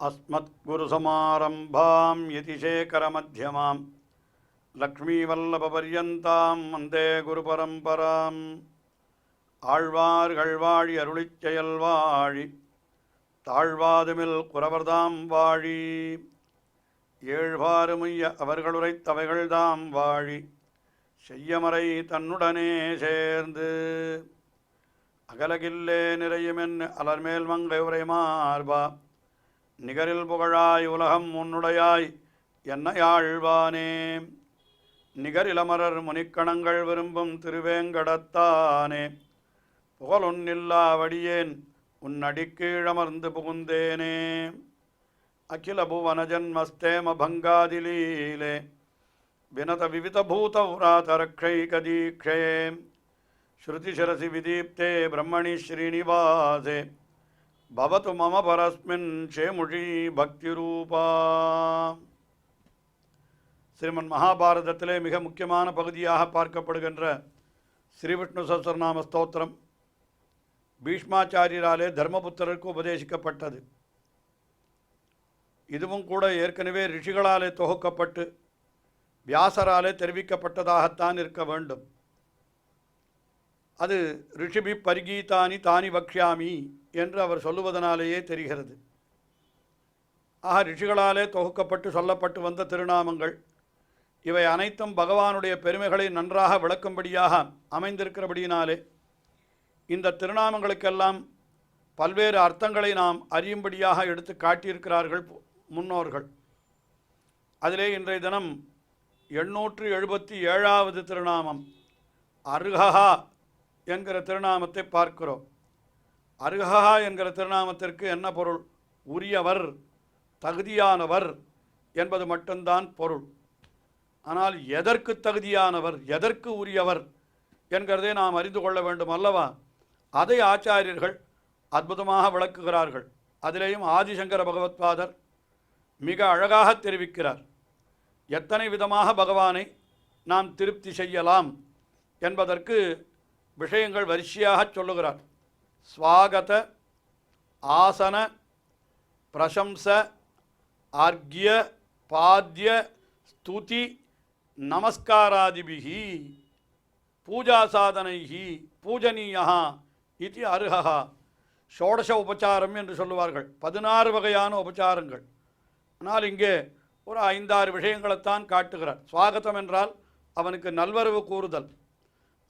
अस्मद्गुरुसमारम्भां यतिशेखरमध्यमां लक्ष्मीवल्लभपर्यन्तां वन्दे गुरुपरम्पराम् ஆழ்வார்கள் வாழி அருளிச் செயல் வாழி தாழ்வாதுமில் குறவர்தாம் வாழி ஏழ்வாறுமுய்ய அவர்களுரைத்தவைகள்தாம் வாழி செய்யமறை தன்னுடனே சேர்ந்து அகலகில்லே நிறையுமென் அலர்மேல் மங்கை உரை மார்பா நிகரில் புகழாய் உலகம் உன்னுடையாய் என்னையாழ்வானே நிகரிலமரர் முனிக்கணங்கள் விரும்பும் திருவேங்கடத்தானே புகழொன்னில்லா வடியேன் உன்னடிக்கீழமர்ந்து புகுந்தேனே அகில புவன ஜன்மஸ்தேம பங்காதிலீலே வினத விவித பூதவ்ராதரக்ஷைகதீக்ஷே ஸ்ருதிசரசி விதீப்தே பிரம்மணி ஸ்ரீனிவாசே பவது மம பரஸ்மின் சேமுஷி பக்திரூபா. ஸ்ரீமன் மகாபாரதத்திலே மிக முக்கியமான பகுதியாக பார்க்கப்படுகின்ற ஸ்ரீவிஷ்ணு சஹஸ்ரநாம ஸ்தோத்திரம் பீஷ்மாச்சாரியராலே தர்மபுத்திரருக்கு உபதேசிக்கப்பட்டது. இதுவும் கூட ஏற்கனவே ரிஷிகளாலே தொகுக்கப்பட்டு வியாசராலே தெரிவிக்கப்பட்டதாகத்தான் இருக்க வேண்டும். அது ரிஷிபி பரிகீதானி தானி வக்ஷாமி என்று அவர் சொல்லுவதனாலேயே தெரிகிறது. ஆக ரிஷிகளாலே தொகுக்கப்பட்டு சொல்லப்பட்டு வந்த திருநாமங்கள் இவை அனைத்தும் பகவானுடைய பெருமைகளை நன்றாக விளக்கும்படியாக அமைந்திருக்கிறபடியினாலே இந்த திருநாமங்களுக்கெல்லாம் பல்வேறு அர்த்தங்களை நாம் அறியும்படியாக எடுத்து காட்டியிருக்கிறார்கள் முன்னோர்கள். அதிலே இன்றைய தினம் 877வது திருநாமம் அருகஹா என்கிற திருநாமத்தை பார்க்கிறோம். அருகஹா என்கிற திருநாமத்திற்கு என்ன பொருள்? உரியவர், தகுதியானவர் என்பது மட்டும்தான் பொருள். ஆனால் எதற்கு தகுதியானவர், எதற்கு உரியவர் என்கிறதை நாம் அறிந்து கொள்ள வேண்டும் அல்லவா? அதை ஆச்சாரியர்கள் அற்புதமாக விளக்குகிறார்கள். அதிலேயும் ஆதிசங்கர பகவத்பாதர் மிக அழகாக தெரிவிக்கிறார். எத்தனை விதமாக பகவானை நாம் திருப்தி செய்யலாம் என்பதற்கு விஷயங்கள் வரிசையாக சொல்லுகிறார். ஸ்வாகத, ஆசன, பிரசம்ச, ஆர்க்ய, பாத்ய, ஸ்துதி, நமஸ்காராதிபிஹி பூஜா சாதனைஹி பூஜனீயா இது அருகஹா. ஷோடச உபச்சாரம் என்று சொல்லுவார்கள். 16 வகையான உபச்சாரங்கள். ஆனால் இங்கே ஒரு 5-6 விஷயங்களைத்தான் காட்டுகிறார். ஸ்வாகதம் என்றால் அவனுக்கு நல்வரவு கூறுதல்,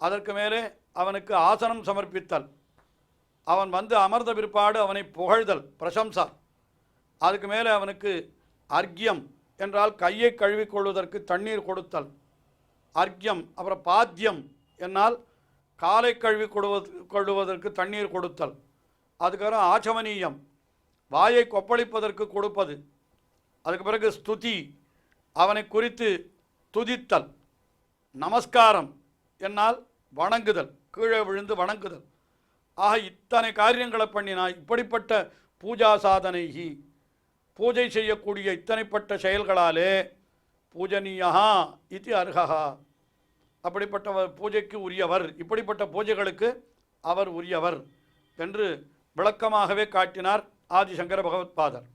அதற்கு மேலே அவனுக்கு ஆசனம் சமர்ப்பித்தல், அவன் வந்து அமர்ந்த பிற்பாடு அவனை புகழ்தல் பிரசம்சா, அதுக்கு மேலே அவனுக்கு அர்க்யம் என்றால் கையை கழுவிக்கொள்வதற்கு தண்ணீர் கொடுத்தல் அர்க்யம். அப்புறம் பாத்தியம் என்னால் காலை கழுவி கொள்வதற்கு தண்ணீர் கொடுத்தல். அதுக்கப்புறம் ஆச்சமனீயம் வாயை கொப்பளிப்பதற்கு கொடுப்பது. அதுக்கு பிறகு ஸ்துதி அவனை குறித்து துதித்தல். நமஸ்காரம் என்னால் வணங்குதல், கீழே விழுந்து வணங்குதல். ஆக இத்தனை காரியங்களை பண்ணினாய். இப்படிப்பட்ட பூஜா சாதனைகி பூஜை செய்யக்கூடிய இத்தனைப்பட்ட செயல்களாலே பூஜனீயா இது அர்ஹா, அப்படிப்பட்ட பூஜைக்கு உரியவர், இப்படிப்பட்ட பூஜைகளுக்கு அவர் உரியவர் என்று விளக்கமாகவே காட்டினார் ஆதிசங்கர பகவத்பாதர்.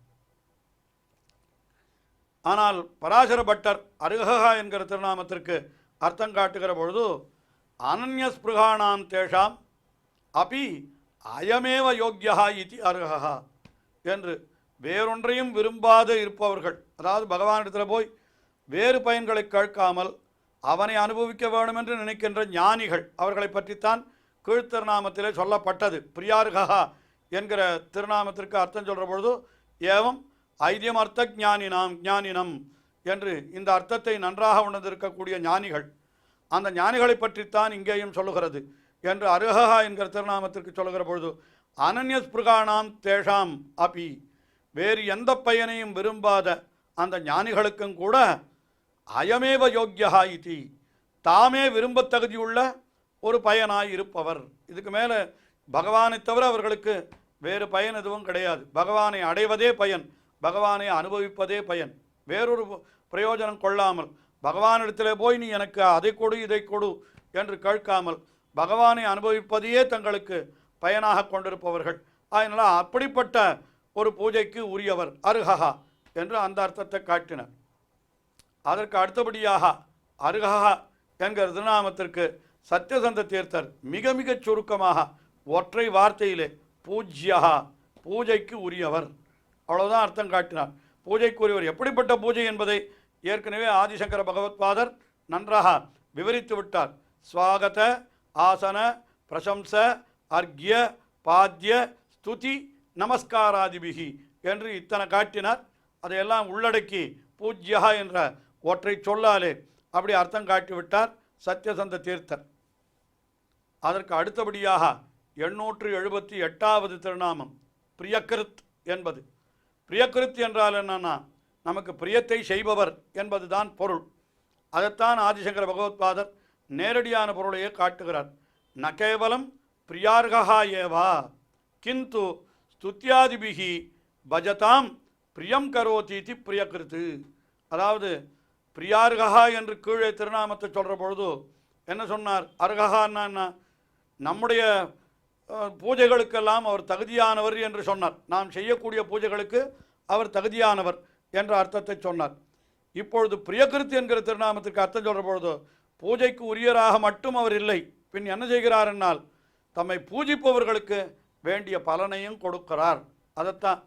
ஆனால் பராசர பட்டர் அருகஹா என்கிற திருநாமத்திற்கு அர்த்தம் காட்டுகிற பொழுது அனன்யஸ்பிருகாணாம் தேஷாம் அபி அயமேவ யோக்யா இது அருகஹா என்று, வேறொன்றையும் விரும்பாது இருப்பவர்கள், அதாவது பகவானிடத்தில் போய் வேறு பயன்களை கேட்காமல் அவனை அனுபவிக்க வேண்டும் என்று நினைக்கின்ற ஞானிகள், அவர்களை பற்றித்தான் கீழ்த்திருநாமத்திலே சொல்லப்பட்டது. பிரியாருகா என்கிற திருநாமத்திற்கு அர்த்தம் சொல்கிற பொழுது ஏவம் ஐதியம் அர்த்த ஞானினம் என்று இந்த அர்த்தத்தை நன்றாக உணர்ந்திருக்கக்கூடிய ஞானிகள், அந்த ஞானிகளை பற்றித்தான் இங்கேயும் சொல்லுகிறது என்று அருகா என்கிற திருநாமத்திற்கு சொல்லுகிற பொழுது அனன்யஸ்பிருகாணாம் தேஷாம் அபி, வேறு எந்த பயனையும் விரும்பாத அந்த ஞானிகளுக்கும் கூட அயமேவ யோக்யா இதி, தாமே விரும்ப தகுதியுள்ள ஒரு பயனாய் இருப்பவர். இதுக்கு மேலே பகவானை தவிர அவர்களுக்கு வேறு பயன் எதுவும் கிடையாது. பகவானை அடைவதே பயன், பகவானை அனுபவிப்பதே பயன். வேறொரு பிரயோஜனம் கொள்ளாமல் பகவானிடத்தில் போய் நீ எனக்கு அதை கொடு இதை கொடு என்று கேட்காமல் பகவானை அனுபவிப்பதையே தங்களுக்கு பயனாக கொண்டிருப்பவர்கள். அதனால் அப்படிப்பட்ட ஒரு பூஜைக்கு உரியவர் அருகஹா என்று அந்த அர்த்தத்தை காட்டினார். அதற்கு அடுத்தபடியாக அருகஹா என்கிற திருநாமத்திற்கு சத்யசந்த தீர்த்தர் மிக மிகச் சுருக்கமாக ஒற்றை வார்த்தையிலே பூஜ்யஹா பூஜைக்கு உரியவர் அவ்வளவுதான் அர்த்தம் காட்டினார். பூஜைக்கு உரியவர் எப்படிப்பட்ட பூஜை என்பதை ஏற்கனவே ஆதிசங்கர பகவத்பாதர் நன்றாக விவரித்து விட்டார். ஸ்வாகத ஆசன பிரசம்ச அர்க்ய பாத்ய ஸ்துதி நமஸ்காராதிபிகி என்று இத்தனை காட்டினார். அதையெல்லாம் உள்ளடக்கி பூஜ்யா என்ற ஒற்றை சொல்லாலே அப்படி அர்த்தம் காட்டிவிட்டார் சத்யசந்த தீர்த்தர். அதற்கு அடுத்தபடியாக 878வது திருநாமம் பிரியகிருத் என்பது. பிரியகிருத் என்றால் என்னன்னா, நமக்கு பிரியத்தை செய்பவர் என்பதுதான் பொருள். அதைத்தான் ஆதிசங்கர பகவத்பாதர் நேரடியான பொருளையே காட்டுகிறார். ந கேவலம் பிரியார்கா ஏவா கிந்து ஸ்துத்யாதிபிகி பஜதாம் பிரியம் கரோதீதி பிரியகிருத்து. அதாவது பிரியார்கா என்று கீழே திருநாமத்தை சொல்கிற பொழுது என்ன சொன்னார்? அர்கஹான்னா நம்முடைய பூஜைகளுக்கெல்லாம் அவர் தகுதியானவர் என்று சொன்னார். நாம் செய்யக்கூடிய பூஜைகளுக்கு அவர் தகுதியானவர் என்ற அர்த்தத்தை சொன்னார். இப்பொழுது பிரியகிருத் என்கிற திருநாமத்திற்கு அர்த்தம் சொல்கிற பொழுது பூஜைக்கு உரியராக மட்டும் அவர் இல்லை, பின் என்ன செய்கிறார் என்னால் தம்மை பூஜிப்பவர்களுக்கு வேண்டிய பலனையும் கொடுக்கிறார். அதைத்தான்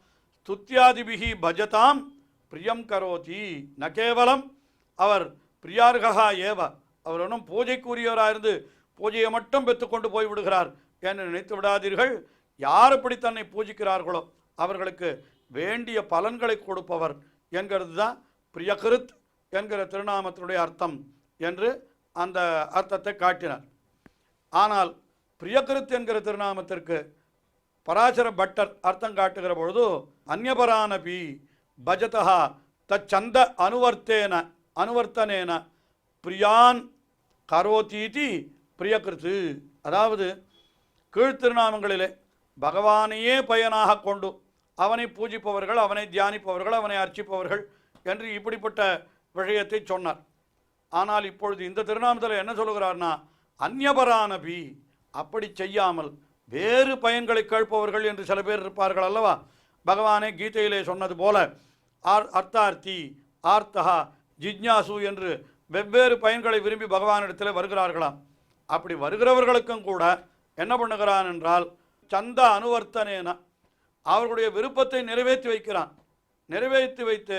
ஸ்துத்யாதிபிகி பஜதாம் பிரியம் கரோதி. ந கேவலம் அவர் பிரியார்கா ஏவ, அவர் ஒன்றும் பூஜைக்கு உரியவராக இருந்து பூஜையை மட்டும் பெற்றுக்கொண்டு போய்விடுகிறார் என்று நினைத்து விடாதீர்கள். யார் எப்படி தன்னை பூஜிக்கிறார்களோ அவர்களுக்கு வேண்டிய பலன்களை கொடுப்பவர் என்கிறது தான் பிரியகிருத் என்கிற திருநாமத்தினுடைய அர்த்தம் என்று அந்த அர்த்தத்தை காட்டினார். ஆனால் பிரியகிருத் என்கிற திருநாமத்திற்கு பராசர பட்டர் அர்த்தம் காட்டுகிற பொழுது அந்யபரானபி பஜதா தச்சந்த அனுவர்த்தனேன பிரியான் கரோதீதி பிரியகிருத்து. அதாவது கீழ்த்திருநாமங்களிலே பகவானையே பயனாக கொண்டு அவனை பூஜிப்பவர்கள், அவனை தியானிப்பவர்கள், அவனை அர்ச்சிப்பவர்கள் என்று இப்படிப்பட்ட விஷயத்தை சொன்னார். ஆனால் இப்பொழுது இந்த திருநாமத்தில் என்ன சொல்லுகிறார்னா, அந்யபரானபி அப்படி செய்யாமல் வேறு பயன்களை கேட்பவர்கள் என்று சில பேர் இருப்பார்கள் அல்லவா. பகவானே கீதையிலே சொன்னது போல அர்த்தார்த்தி, ஆர்த்தகா, ஜிஜ்ஞாசு என்று வெவ்வேறு பயன்களை விரும்பி பகவானிடத்தில் வருகிறார்களாம். அப்படி வருகிறவர்களுக்கும் கூட என்ன பண்ணுகிறான் என்றால் சந்த அனுவர்த்தனேன அவர்களுடைய விருப்பத்தை நிறைவேற்றி வைக்கிறான். நிறைவேற்றி வைத்து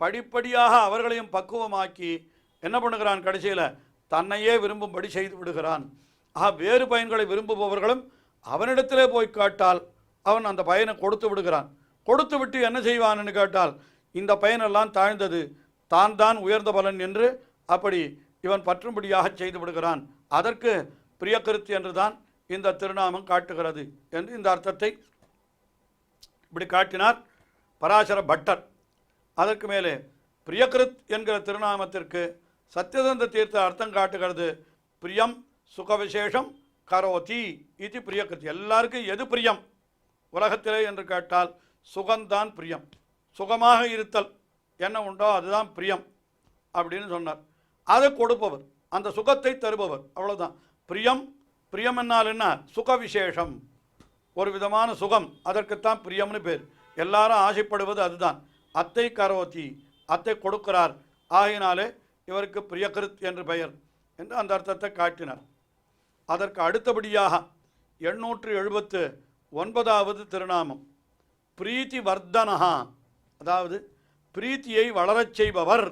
படிப்படியாக அவர்களையும் பக்குவமாக்கி என்ன பண்ணுகிறான், கடைசியில் தன்னையே விரும்பும்படி செய்து விடுகிறான். வேறு பயன்களை விரும்புபவர்களும் அவனிடத்திலே போய் கேட்டால் அவன் அந்த பயனை கொடுத்து விடுகிறான். கொடுத்து விட்டு என்ன செய்வான்னு கேட்டால் இந்த பயனெல்லாம் தாழ்ந்தது, தான் உயர்ந்த பலன் என்று அப்படி இவன் பற்றும்படியாக செய்து விடுகிறான். அதற்கு பிரியகிருத் என்று தான் இந்த திருநாமம் காட்டுகிறது என்று இந்த அர்த்தத்தை இப்படி காட்டினார் பராசர பட்டர். அதற்கு மேலே பிரியகிருத் என்கிற திருநாமத்திற்கு சத்யசந்த தீர்த்த அர்த்தம் காட்டுகிறது. பிரியம் சுகவிசேஷம் கரோதி இது பிரியகிருத். எல்லாருக்கும் எது பிரியம் உலகத்திலே என்று கேட்டால் சுகம்தான் பிரியம். சுகமாக இருத்தல் என்ன உண்டோ அதுதான் பிரியம் அப்படின்னு சொன்னார். அதை கொடுப்பவர், அந்த சுகத்தை தருபவர், அவ்வளோதான் பிரியம். பிரியம் என்னால் என்ன? சுக விசேஷம், ஒரு விதமான சுகம், அதற்குத்தான் பிரியம்னு பேர். எல்லாரும் ஆசைப்படுவது அதுதான். அத்தை கரோதி, அத்தை கொடுக்கிறார், ஆகினாலே இவருக்கு பிரியகிருத் என்று பெயர் என்று அந்த அர்த்தத்தை காட்டினார். அதற்கு அடுத்தபடியாக 879வது திருநாமம் பிரீத்தி வர்தனஹா, அதாவது பிரீத்தியை வளரச் செய்பவர்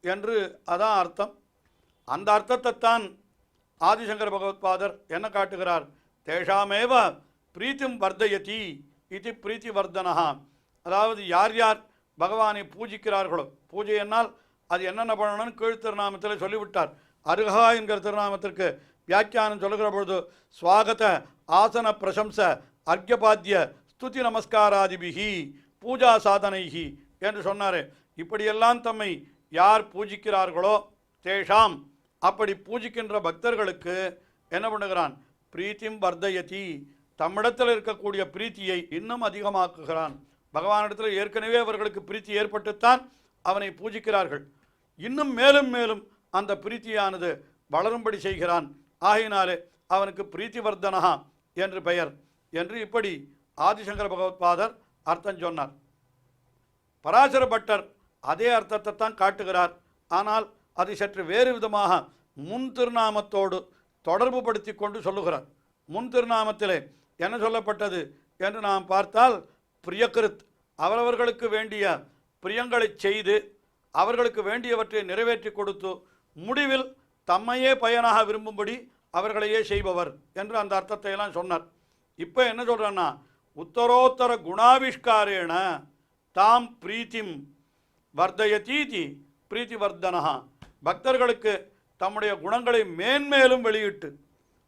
என்று அதான் அர்த்தம். அந்த அர்த்தத்தை தான் ஆதிசங்கர பகவத்பாதர் என்ன காட்டுகிறார்? தேஷாமேவ பிரீத்திம் வர்தயதி இது பிரீத்தி வர்தனஹா. அதாவது யார் யார் பகவானை பூஜிக்கிறார்களோ, பூஜை என்னால் அது என்னென்ன பண்ணணும்னு கீழ் திருநாமத்தில் சொல்லிவிட்டார். அருகா என்கிற திருநாமத்திற்கு வியாக்கியானம் சொல்லுகிற பொழுது ஸ்வாகத ஆசன பிரசம்ச அர்க்யபாத்திய ஸ்துதி நமஸ்காராதிபிகி பூஜா சாதனைகி என்று சொன்னார். இப்படியெல்லாம் தம்மை யார் பூஜிக்கிறார்களோ தேஷாம், அப்படி பூஜிக்கின்ற பக்தர்களுக்கு என்ன பண்ணுகிறான்? பிரீத்திம் வர்தயதி, தம்மிடத்தில் இருக்கக்கூடிய பிரீத்தியை இன்னும் அதிகமாக்குகிறான். பகவானிடத்தில் ஏற்கனவே அவர்களுக்கு பிரீத்தி ஏற்பட்டுத்தான் அவனை பூஜிக்கிறார்கள். இன்னும் மேலும் மேலும் அந்த பிரீத்தியானது வளரும்படி செய்கிறான். ஆகையினாலே அவனுக்கு பிரீத்தி வர்தனஹா என்று பெயர் என்று இப்படி ஆதிசங்கர பகவத்பாதர் அர்த்தம் சொன்னார். பராசர பட்டர் அதே அர்த்தத்தை தான் காட்டுகிறார். ஆனால் அது சற்று வேறு விதமாக முன் திருநாமத்தோடு தொடர்பு படுத்தி கொண்டு சொல்லுகிறார். முன் திருநாமத்திலே என்ன சொல்லப்பட்டது என்று நாம் பார்த்தால், பிரியகிருத், அவரவர்களுக்கு வேண்டிய பிரியங்களை செய்து அவர்களுக்கு வேண்டியவற்றை நிறைவேற்றி கொடுத்து முடிவில் தம்மையே பயனாக விரும்பும்படி அவர்களையே செய்பவர் என்று அந்த அர்த்தத்தை எல்லாம் சொன்னார். இப்போ என்ன சொல்கிறேன்னா, உத்தரோத்தர குணாவிஷ்காரேன தாம் பிரீத்திம் வர்தயதீதி பிரீத்தி வர்தனஹா, பக்தர்களுக்கு தம்முடைய குணங்களை மேன்மேலும் வெளியிட்டு,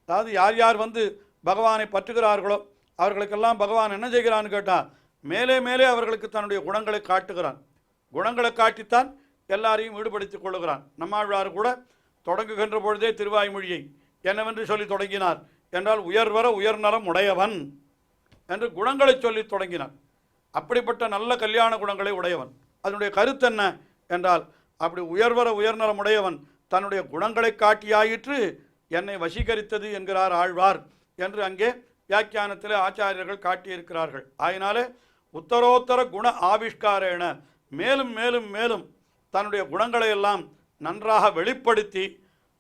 அதாவது யார் யார் வந்து பகவானை பற்றுகிறார்களோ அவர்களுக்கெல்லாம் பகவான் என்ன செய்கிறான்னு கேட்டால், மேலே மேலே அவர்களுக்கு தன்னுடைய குணங்களை காட்டுகிறான். குணங்களை காட்டித்தான் எல்லாரையும் ஈடுபடுத்தி கொள்ளுகிறான். நம்மாழ்வார் கூட தொடங்குகின்ற பொழுதே திருவாய்மொழியை என்னவென்று சொல்லி தொடங்கினார் என்றால், உயர்வர உயர்நலம் உடையவன் என்று குணங்களை சொல்லி தொடங்கினார். அப்படிப்பட்ட நல்ல கல்யாண குணங்களை உடையவன். அதனுடைய கருத்து என்ன என்றால், அப்படி உயர்வர உயர்நலம் உடையவன் தன்னுடைய குணங்களை காட்டியாயிற்று என்னை வசீகரித்தது என்கிறார் ஆழ்வார் என்று அங்கே வியாக்கியானத்தில் ஆச்சாரியர்கள் காட்டியிருக்கிறார்கள். ஆயினாலே உத்தரோத்தர குண ஆவிஷ்காரேன, மேலும் மேலும் மேலும் தன்னுடைய குணங்களை எல்லாம் நன்றாக வெளிப்படுத்தி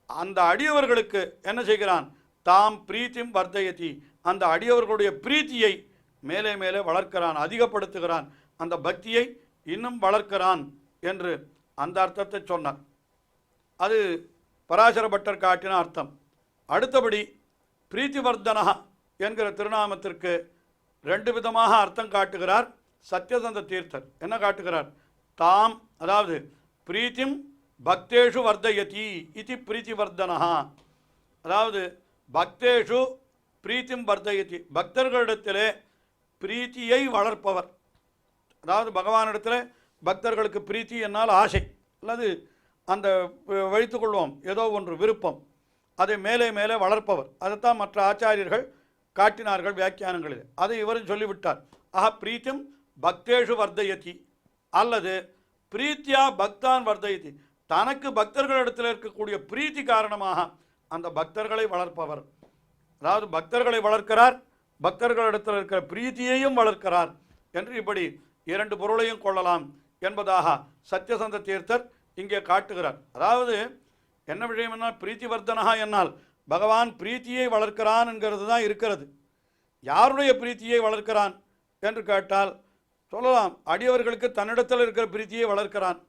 அந்த அடியவர்களுக்கு என்ன செய்கிறான், தாம் பிரீத்திம் வர்தயதி, அந்த அடியவர்களுடைய பிரீத்தியை மேலே மேலே வளர்க்கிறான், அதிகப்படுத்துகிறான், அந்த பக்தியை இன்னும் வளர்க்கிறான் என்று அந்த அர்த்தத்தை சொன்னார். அது பராசர பட்டர் காட்டின அர்த்தம். அடுத்தபடி பிரீத்திவர்தனஹா என்கிற திருநாமத்திற்கு ரெண்டு விதமாக அர்த்தம் காட்டுகிறார் சத்யசந்த தீர்த்தர். என்ன காட்டுகிறார், தாம், அதாவது பிரீத்திம் பக்தேஷு வர்தயதி இது பிரீத்திவர்தனஹா, அதாவது பக்தேஷு பிரீத்திம் வர்தயதி, பக்தர்களிடத்திலே பிரீத்தியை வளர்ப்பவர். அதாவது பகவானிடத்தில் பக்தர்களுக்கு பிரீத்தி என்னால் ஆசை அல்லது அந்த வைத்துக்கொள்வோம் ஏதோ ஒன்று விருப்பம், அதை மேலே மேலே வளர்ப்பவர். அதைத்தான் மற்ற ஆச்சாரியர்கள் காட்டினார்கள் வியாக்கியானங்களில். அதை இவரும் சொல்லிவிட்டார். ஆஹா, பிரீத்திம் பக்தேஷு வர்தயதி அல்லது பிரீத்தியா பக்தான் வர்தயதி, தனக்கு பக்தர்களிடத்தில் இருக்கக்கூடிய பிரீத்தி காரணமாக அந்த பக்தர்களை வளர்ப்பவர். அதாவது பக்தர்களை வளர்க்கிறார், பக்தர்களிடத்தில் இருக்கிற பிரீத்தியையும் வளர்க்கிறார் என்று இப்படி இரண்டு பொருளையும் கொள்ளலாம் என்பதாக சத்யசந்த தீர்த்தர் இங்கே காட்டுகிறார். அதாவது என்ன விஷயம் என்ன, பிரீத்திவர்தனஹா என்னால் பகவான் பிரீத்தியை வளர்க்கிறான் என்கிறது தான் இருக்கிறது. யாருடைய பிரீத்தியை வளர்க்கிறான் என்று கேட்டால் சொல்லலாம், அடியவர்களுக்கு தன்னிடத்தில் இருக்கிற பிரீத்தியை வளர்க்கிறான்,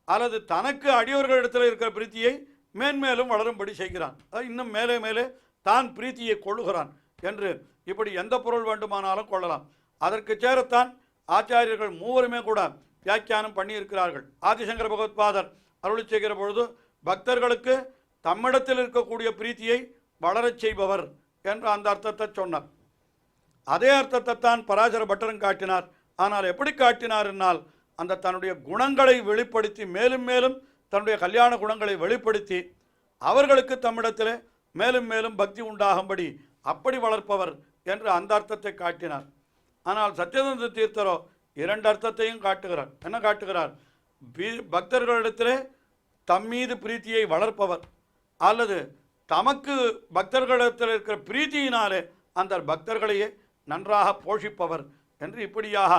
அல்லது தனக்கு அடியவர்களிடத்தில் இருக்கிற பிரீத்தியை மேன்மேலும் வளரும்படி செய்கிறான், இன்னும் மேலே மேலே தான் பிரீத்தியை கொள்ளுகிறான் என்று இப்படி எந்த பொருள் வேண்டுமானாலும் கொள்ளலாம். அதற்கு சேரத்தான் ஆச்சாரியர்கள் மூவருமே கூட வியாக்கியானம் பண்ணியிருக்கிறார்கள். ஆதிசங்கர பகவத்பாதர் அருளி செய்கிற பொழுது பக்தர்களுக்கு தம்மிடத்தில் இருக்கக்கூடிய பிரீத்தியை வளரச் செய்பவர் என்ற அந்த அர்த்தத்தை சொன்னார். அதே அர்த்தத்தை தான் பராசர பட்டரும் காட்டினார். ஆனால் எப்படி காட்டினார் என்னால், அந்த தன்னுடைய குணங்களை வெளிப்படுத்தி மேலும் மேலும் தன்னுடைய கல்யாண குணங்களை வெளிப்படுத்தி அவர்களுக்கு தம்மிடத்தில் மேலும் மேலும் பக்தி உண்டாகும்படி அப்படி வளர்ப்பவர் என்று அந்த அர்த்தத்தை காட்டினார். ஆனால் சத்யசந்த தீர்த்தரோ இரண்டு அர்த்தத்தையும் காட்டுகிறார். என்ன காட்டுகிறார், பக்தர்களிடத்திலே தம்மீது பிரீத்தியை வளர்ப்பவர் அல்லது தமக்கு பக்தர்களிடத்தில் இருக்கிற பிரீத்தியினாலே அந்த பக்தர்களையே நன்றாக போஷிப்பவர் என்று இப்படியாக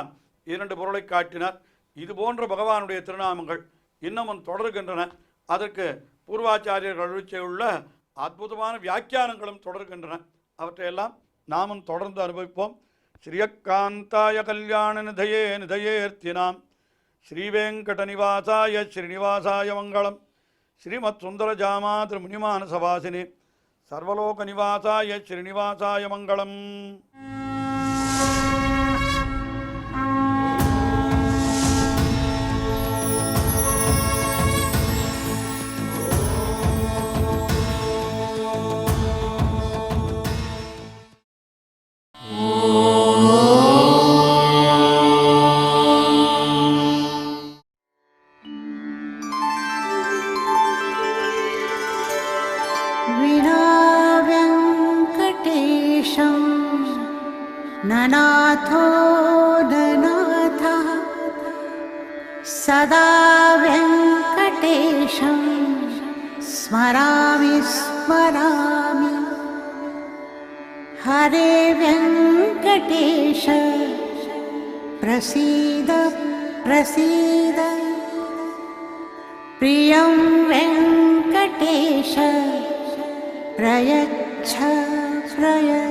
இரண்டு பொருளை காட்டினார். இது போன்ற பகவானுடைய திருநாமங்கள் இன்னமும் தொடர்கின்றன. அதற்கு பூர்வாச்சாரியர்கள் அருளியுள்ள அற்புதமான வியாக்கியானங்களும் தொடர்கின்றன. அவற்றையெல்லாம் நாமும் தொடர்ந்து அனுபவிப்போம். ஸ்ரீயக்காந்தாய கல்யாண நிதயே நிதயேர்த்தினாம் ஸ்ரீவேங்கடநிவாசாய ஸ்ரீனிவாசாய மங்களம். ஸ்ரீமத் சுந்தரஜாமா திருமுனிமானசவாசினி சர்வலோக நிவாசாய ஸ்ரீனிவாசாய மங்களம். ननाथो ननाथः सदा वेङ्कटेशं स्मरामि स्मरामि. हरे वेङ्कटेश प्रसीद प्रसीद प्रियं वेङ्कटेश प्रयच्छ प्रयच्छ